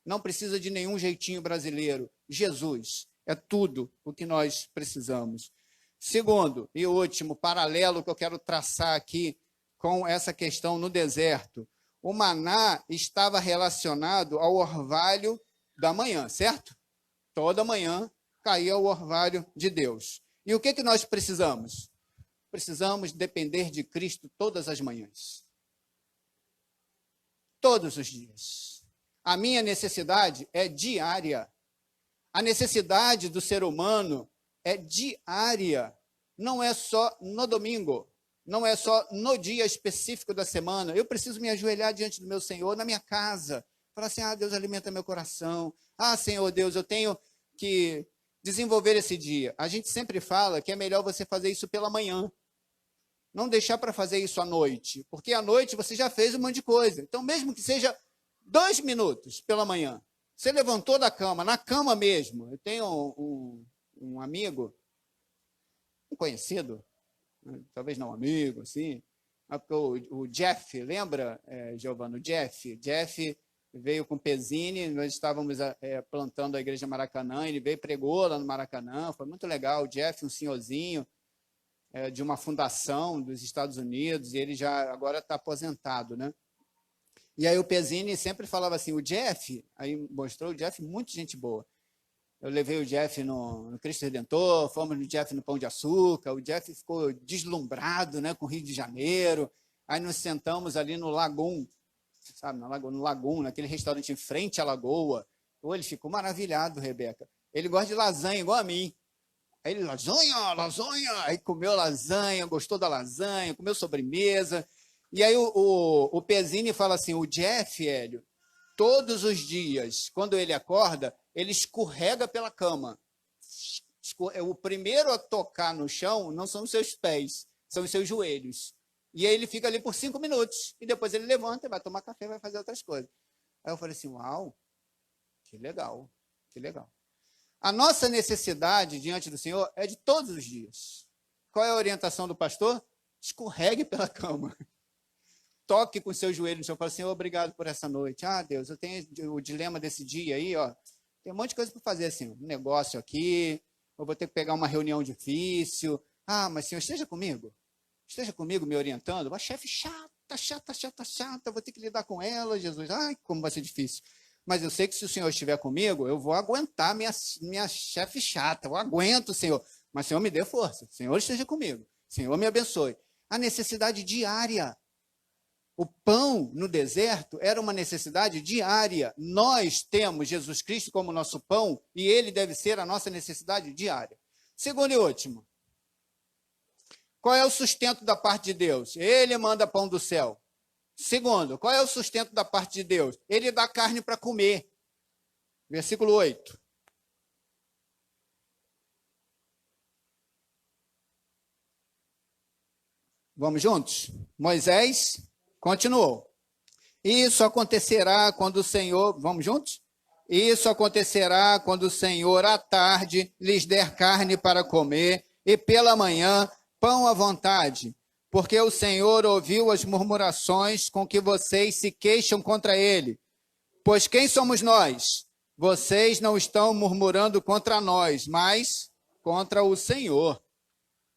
Não precisa de nenhum jeitinho brasileiro. Jesus é tudo o que nós precisamos. Segundo e último paralelo que eu quero traçar aqui com essa questão no deserto. O maná estava relacionado ao orvalho da manhã, certo? Toda manhã caía o orvalho de Deus. E o que nós precisamos? Precisamos depender de Cristo todas as manhãs. Todos os dias. A minha necessidade é diária. A necessidade do ser humano é diária. Não é só no domingo. Não é só no dia específico da semana. Eu preciso me ajoelhar diante do meu Senhor na minha casa. Falar assim, Deus alimenta meu coração. Senhor Deus, eu tenho que desenvolver esse dia. A gente sempre fala que é melhor você fazer isso pela manhã. Não deixar para fazer isso à noite, porque à noite você já fez um monte de coisa. Então, mesmo que seja 2 minutos pela manhã, você levantou da cama, na cama mesmo. Eu tenho um amigo, um conhecido, talvez não amigo, assim, o Jeff, lembra, Giovana? O Jeff veio com Pezzini, nós estávamos plantando a Igreja Maracanã, ele veio e pregou lá no Maracanã, foi muito legal. O Jeff, um senhorzinho, de uma fundação dos Estados Unidos, e ele já agora está aposentado, né? E aí o Pezzini sempre falava assim, o Jeff, aí mostrou o Jeff, muito gente boa. Eu levei o Jeff no Cristo Redentor, fomos no Jeff no Pão de Açúcar, o Jeff ficou deslumbrado, né, com o Rio de Janeiro, aí nos sentamos ali no Lagoon, sabe, no Lagoon, naquele restaurante em frente à lagoa. Ele ficou maravilhado, Rebeca. Ele gosta de lasanha igual a mim. Aí ele, lasanha, aí comeu lasanha, gostou da lasanha, comeu sobremesa. E aí o Pezzini fala assim, o Jeff, Hélio, todos os dias, quando ele acorda, ele escorrega pela cama. O primeiro a tocar no chão não são os seus pés, são os seus joelhos. E aí ele fica ali por 5 minutos, e depois ele levanta, vai tomar café, vai fazer outras coisas. Aí eu falei assim, uau, que legal, que legal. A nossa necessidade diante do Senhor é de todos os dias. Qual é a orientação do pastor? Escorregue pela cama. Toque com o seu joelho no chão. Fala, Senhor, obrigado por essa noite. Deus, eu tenho o dilema desse dia aí, ó. Tem um monte de coisa para fazer, assim, um negócio aqui, eu vou ter que pegar uma reunião difícil. Mas Senhor, esteja comigo me orientando. Uma chefe chata. chata, vou ter que lidar com ela, Jesus. Ai, como vai ser difícil. Mas eu sei que se o Senhor estiver comigo, eu vou aguentar minha chefe chata, eu aguento, Senhor. Mas o Senhor me dê força, o Senhor esteja comigo, o Senhor me abençoe. A necessidade diária. O pão no deserto era uma necessidade diária. Nós temos Jesus Cristo como nosso pão e ele deve ser a nossa necessidade diária. Segundo e último. Qual é o sustento da parte de Deus? Ele manda pão do céu. Segundo, qual é o sustento da parte de Deus? Ele dá carne para comer. Versículo 8. Vamos juntos? Moisés continuou. Isso acontecerá quando o Senhor... Vamos juntos? Isso acontecerá quando o Senhor, à tarde, lhes der carne para comer, e pela manhã, pão à vontade, porque o Senhor ouviu as murmurações com que vocês se queixam contra ele. Pois quem somos nós? Vocês não estão murmurando contra nós, mas contra o Senhor.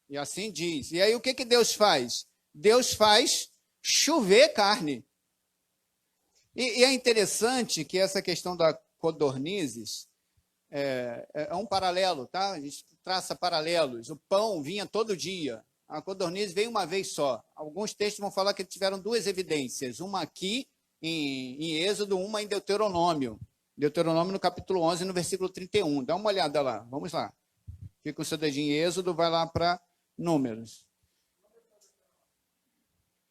E assim diz. E aí o que Deus faz? Deus faz chover carne. E é interessante que essa questão da codornizes é um paralelo, tá? A gente traça paralelos. O pão vinha todo dia. A codorniz veio uma vez só. Alguns textos vão falar que tiveram duas evidências. Uma aqui em Êxodo, uma em Deuteronômio. Deuteronômio no capítulo 11, no versículo 31. Dá uma olhada lá. Vamos lá. Fica o seu dedinho em Êxodo, vai lá para Números.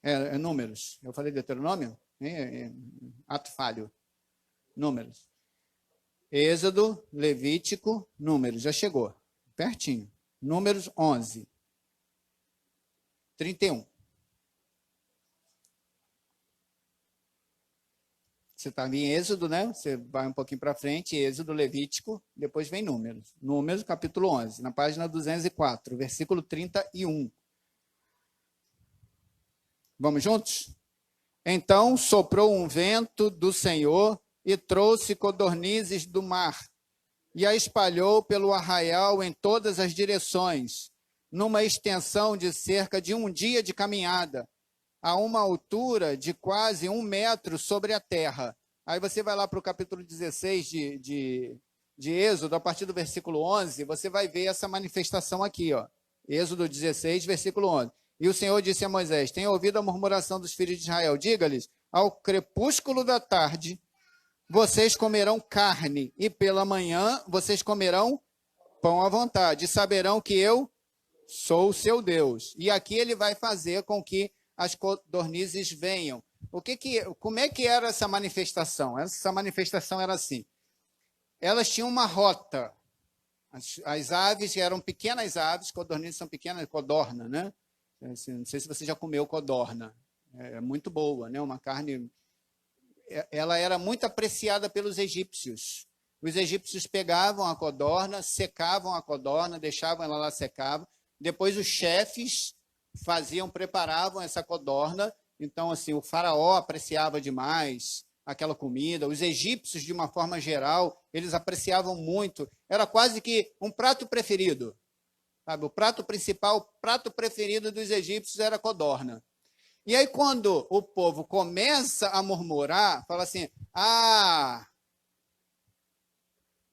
É Números. Eu falei Deuteronômio? Ato falho. Números. Êxodo, Levítico, Números. Já chegou. Pertinho. Números 11. 31. Você está em Êxodo, né? Você vai um pouquinho para frente, Êxodo, Levítico, depois vem Números. Números, capítulo 11, na página 204, versículo 31. Vamos juntos? Então soprou um vento do Senhor e trouxe codornizes do mar, e a espalhou pelo arraial em todas as direções, numa extensão de cerca de um dia de caminhada, a uma altura de quase 1 metro sobre a terra. Aí você vai lá para o capítulo 16 de Êxodo, a partir do versículo 11, você vai ver essa manifestação aqui, ó. Êxodo 16, versículo 11. E o Senhor disse a Moisés: tenha ouvido a murmuração dos filhos de Israel. Diga-lhes, ao crepúsculo da tarde, vocês comerão carne, e pela manhã vocês comerão pão à vontade, e saberão que eu sou o seu Deus. E aqui ele vai fazer com que as codornizes venham. Como é que era essa manifestação? Essa manifestação era assim. Elas tinham uma rota. As aves eram pequenas aves, codornizes são pequenas, codorna, né? Não sei se você já comeu codorna. É muito boa, né? Uma carne... Ela era muito apreciada pelos egípcios. Os egípcios pegavam a codorna, secavam a codorna, deixavam ela lá secar. Depois os chefes preparavam essa codorna. Então, assim, o faraó apreciava demais aquela comida. Os egípcios, de uma forma geral, eles apreciavam muito. Era quase que um prato preferido. Sabe? O prato principal, o prato preferido dos egípcios era a codorna. E aí, quando o povo começa a murmurar, fala assim,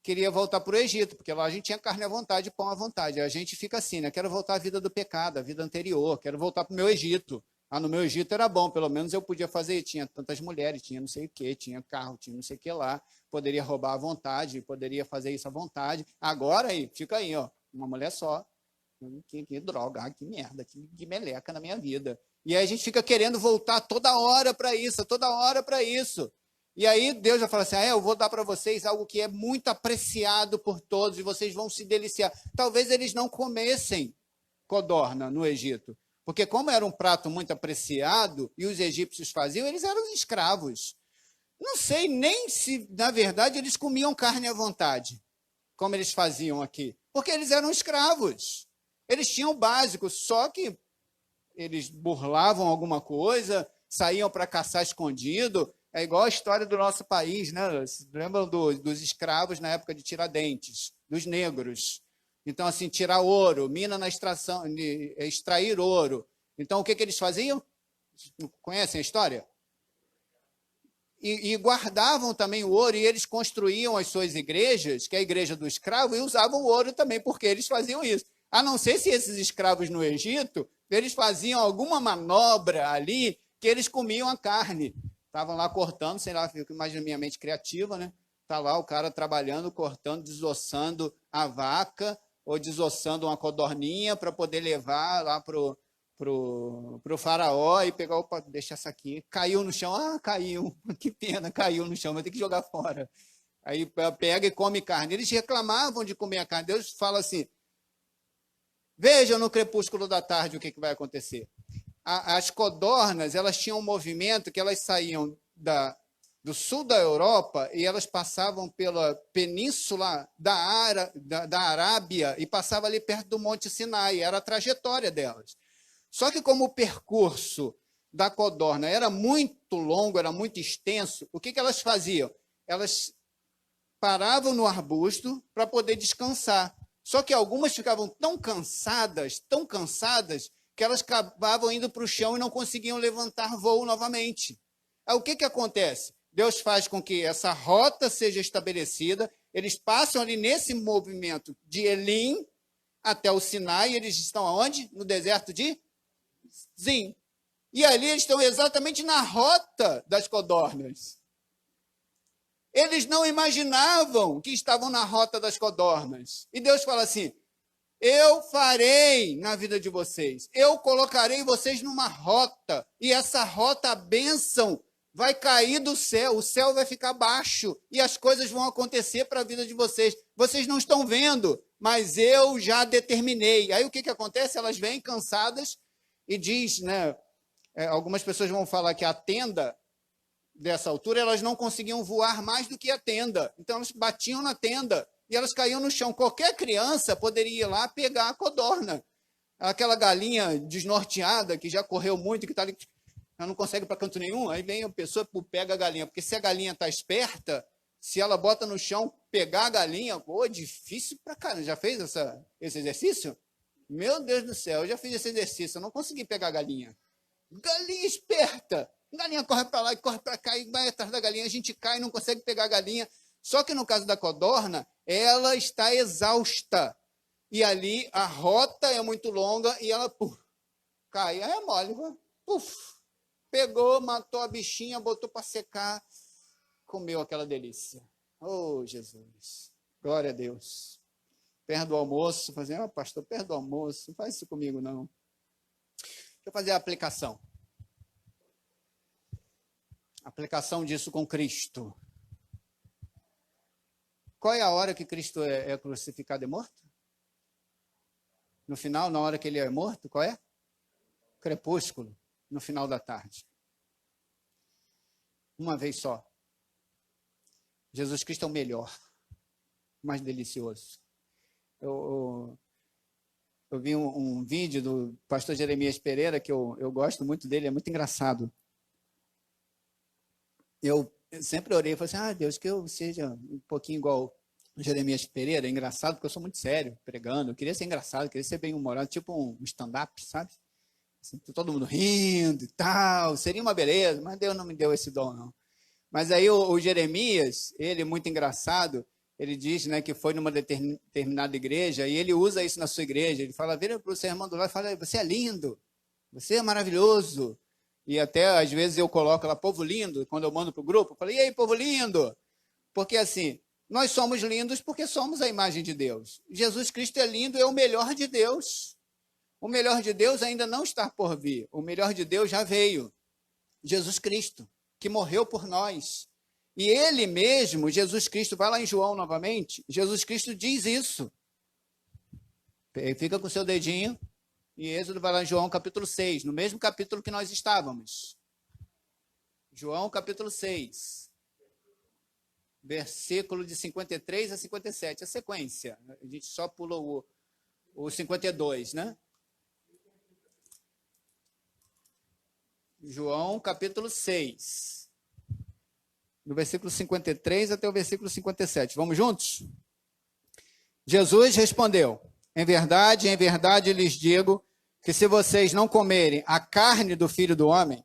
queria voltar para o Egito, porque lá a gente tinha carne à vontade, pão à vontade. A gente fica assim, né? Quero voltar à vida do pecado, à vida anterior, quero voltar para o meu Egito. No meu Egito era bom, pelo menos eu podia fazer, tinha tantas mulheres, tinha não sei o quê, tinha carro, tinha não sei o que lá, poderia roubar à vontade, poderia fazer isso à vontade. Agora, fica aí, ó, uma mulher só. Que droga, que merda, que meleca na minha vida. E aí a gente fica querendo voltar toda hora para isso, toda hora para isso. E aí Deus já fala assim, eu vou dar para vocês algo que é muito apreciado por todos e vocês vão se deliciar. Talvez eles não comessem codorna no Egito, porque como era um prato muito apreciado e os egípcios faziam, eles eram escravos. Não sei nem se, na verdade, eles comiam carne à vontade, como eles faziam aqui, porque eles eram escravos. Eles tinham o básico, só que eles burlavam alguma coisa, saíam para caçar escondido. É igual a história do nosso país, né? Lembram dos escravos na época de Tiradentes, dos negros. Então, assim, tirar ouro, mina na extração, extrair ouro. Então, o que eles faziam? Conhecem a história? E guardavam também o ouro, e eles construíam as suas igrejas, que é a igreja do escravo, e usavam o ouro também, porque eles faziam isso. A não ser se esses escravos no Egito, eles faziam alguma manobra ali, que eles comiam a carne. Estavam lá cortando, sei lá, fico imaginando minha mente criativa, né? Está lá o cara trabalhando, cortando, desossando a vaca, ou desossando uma codorninha para poder levar lá pro faraó e pegar, opa, deixa essa aqui. Caiu no chão, caiu, que pena, caiu no chão, vai ter que jogar fora. Aí pega e come carne. Eles reclamavam de comer a carne. Deus fala assim, vejam no crepúsculo da tarde o que vai acontecer. As codornas, elas tinham um movimento que elas saíam do sul da Europa e elas passavam pela península da Arábia e passavam ali perto do Monte Sinai, era a trajetória delas. Só que como o percurso da codorna era muito longo, era muito extenso, o que elas faziam? Elas paravam no arbusto para poder descansar. Só que algumas ficavam tão cansadas, que elas acabavam indo para o chão e não conseguiam levantar voo novamente. Aí o que acontece? Deus faz com que essa rota seja estabelecida, eles passam ali nesse movimento de Elim até o Sinai, e eles estão aonde? No deserto de Zin. E ali eles estão exatamente na rota das codornas. Eles não imaginavam que estavam na rota das codornas. E Deus fala assim, eu farei na vida de vocês, eu colocarei vocês numa rota, e essa rota, a bênção, vai cair do céu, o céu vai ficar baixo, e as coisas vão acontecer para a vida de vocês. Vocês não estão vendo, mas eu já determinei. Aí o que acontece? Elas vêm cansadas, e diz, né, algumas pessoas vão falar que a tenda, dessa altura, elas não conseguiam voar mais do que a tenda. Então, elas batiam na tenda e elas caíam no chão. Qualquer criança poderia ir lá pegar a codorna. Aquela galinha desnorteada, que já correu muito, que está ali, ela não consegue para canto nenhum, aí vem a pessoa e pega a galinha. Porque se a galinha está esperta, se ela bota no chão, pegar a galinha, pô, difícil pra caramba. Já fez esse exercício? Meu Deus do céu, eu já fiz esse exercício, eu não consegui pegar a galinha. Galinha esperta! A galinha corre para lá e corre para cá e vai atrás da galinha, a gente cai e não consegue pegar a galinha. Só que no caso da codorna, ela está exausta. E ali a rota é muito longa e ela cai. Aí é mole, pegou, matou a bichinha, botou para secar, comeu aquela delícia. Oh, Jesus! Glória a Deus! Perto do almoço, fazendo, pastor, perto do almoço, não faz isso comigo, não. Deixa eu fazer a aplicação. Aplicação disso com Cristo. Qual é a hora que Cristo é crucificado e morto? No final, na hora que ele é morto, qual é? Crepúsculo, no final da tarde. Uma vez só. Jesus Cristo é o melhor, mais delicioso. Eu vi um vídeo do pastor Jeremias Pereira, que eu gosto muito dele, é muito engraçado. Eu sempre orei e falei assim, Deus, que eu seja um pouquinho igual o Jeremias Pereira. É engraçado, porque eu sou muito sério pregando. Eu queria ser engraçado, eu queria ser bem-humorado, tipo um stand-up, sabe? Assim, todo mundo rindo e tal. Seria uma beleza, mas Deus não me deu esse dom, não. Mas aí o Jeremias, ele é muito engraçado, ele diz, né, que foi numa determinada igreja, e ele usa isso na sua igreja. Ele fala, vira para o seu irmão do lado e fala, você é lindo, você é maravilhoso. E até, às vezes, eu coloco lá, povo lindo, quando eu mando para o grupo, eu falo, e aí, povo lindo? Porque, assim, nós somos lindos porque somos a imagem de Deus. Jesus Cristo é lindo, é o melhor de Deus. O melhor de Deus ainda não está por vir. O melhor de Deus já veio. Jesus Cristo, que morreu por nós. E ele mesmo, Jesus Cristo, vai lá em João novamente, Jesus Cristo diz isso. Fica com o seu dedinho, e Êxodo vai lá em João capítulo 6, no mesmo capítulo que nós estávamos. João capítulo 6, versículo de 53 a 57, a sequência. A gente só pulou o 52, né? João capítulo 6. Do versículo 53 até o versículo 57. Vamos juntos? Jesus respondeu, em verdade lhes digo, que se vocês não comerem a carne do Filho do Homem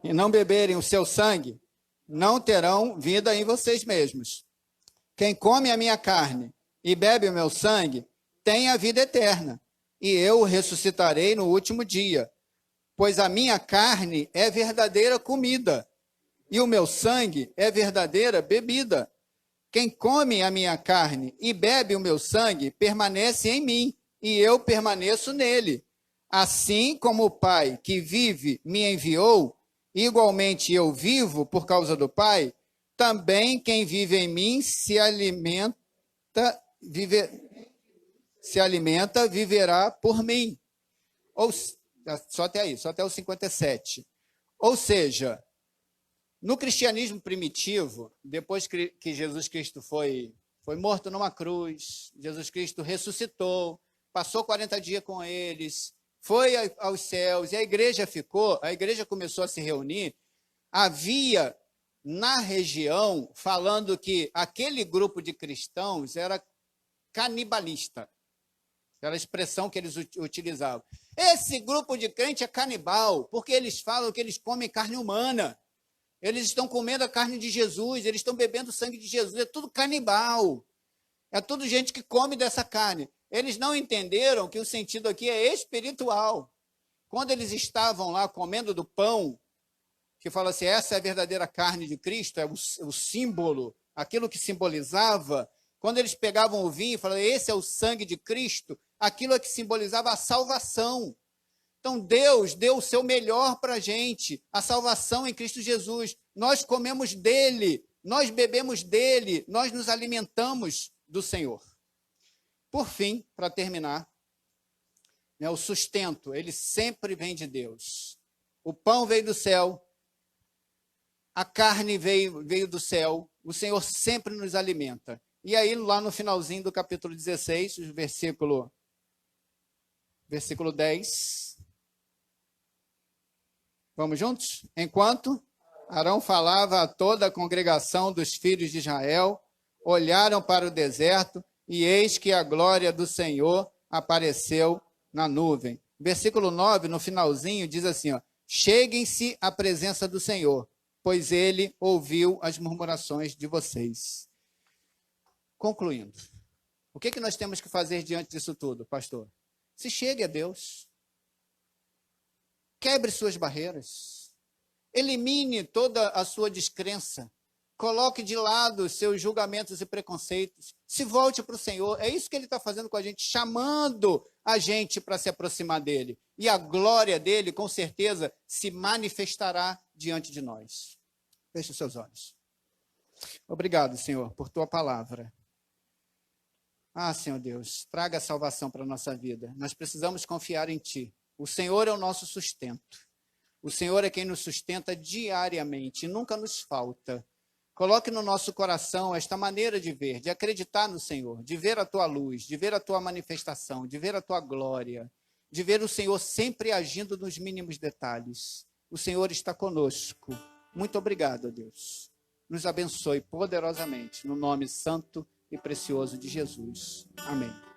e não beberem o seu sangue, não terão vida em vocês mesmos. Quem come a minha carne e bebe o meu sangue, tem a vida eterna, e eu o ressuscitarei no último dia. Pois a minha carne é verdadeira comida, e o meu sangue é verdadeira bebida. Quem come a minha carne e bebe o meu sangue, permanece em mim, e eu permaneço nele. Assim como o Pai que vive me enviou, igualmente eu vivo por causa do Pai, também quem vive em mim se alimenta, viverá por mim. Só até aí, só até o 57. Ou seja, no cristianismo primitivo, depois que Jesus Cristo foi morto numa cruz, Jesus Cristo ressuscitou, passou 40 dias com eles, foi aos céus, e a igreja começou a se reunir, havia na região, falando que aquele grupo de cristãos era canibalista, era a expressão que eles utilizavam. Esse grupo de crente é canibal, porque eles falam que eles comem carne humana. Eles estão comendo a carne de Jesus, eles estão bebendo o sangue de Jesus, é tudo canibal. É tudo gente que come dessa carne. Eles não entenderam que o sentido aqui é espiritual. Quando eles estavam lá comendo do pão, que fala assim, essa é a verdadeira carne de Cristo, é o símbolo, aquilo que simbolizava. Quando eles pegavam o vinho e falavam, esse é o sangue de Cristo, aquilo é que simbolizava a salvação. Então, Deus deu o seu melhor para a gente, a salvação em Cristo Jesus. Nós comemos dele, nós bebemos dele, nós nos alimentamos do Senhor. Por fim, para terminar, o sustento, ele sempre vem de Deus. O pão veio do céu, a carne veio do céu, o Senhor sempre nos alimenta. E aí, lá no finalzinho do capítulo 16, versículo 10... Vamos juntos? Enquanto Arão falava a toda a congregação dos filhos de Israel, olharam para o deserto, e eis que a glória do Senhor apareceu na nuvem. Versículo 9, no finalzinho, diz assim, cheguem-se à presença do Senhor, pois ele ouviu as murmurações de vocês. Concluindo, o que nós temos que fazer diante disso tudo, pastor? Se chegue a Deus. Quebre suas barreiras, elimine toda a sua descrença, coloque de lado seus julgamentos e preconceitos, se volte para o Senhor. É isso que ele está fazendo com a gente, chamando a gente para se aproximar dele. E a glória dele, com certeza, se manifestará diante de nós. Feche os seus olhos. Obrigado, Senhor, por tua palavra. Senhor Deus, traga a salvação para a nossa vida. Nós precisamos confiar em ti. O Senhor é o nosso sustento. O Senhor é quem nos sustenta diariamente, nunca nos falta. Coloque no nosso coração esta maneira de ver, de acreditar no Senhor, de ver a tua luz, de ver a tua manifestação, de ver a tua glória, de ver o Senhor sempre agindo nos mínimos detalhes. O Senhor está conosco. Muito obrigado, Deus. Nos abençoe poderosamente, no nome santo e precioso de Jesus. Amém.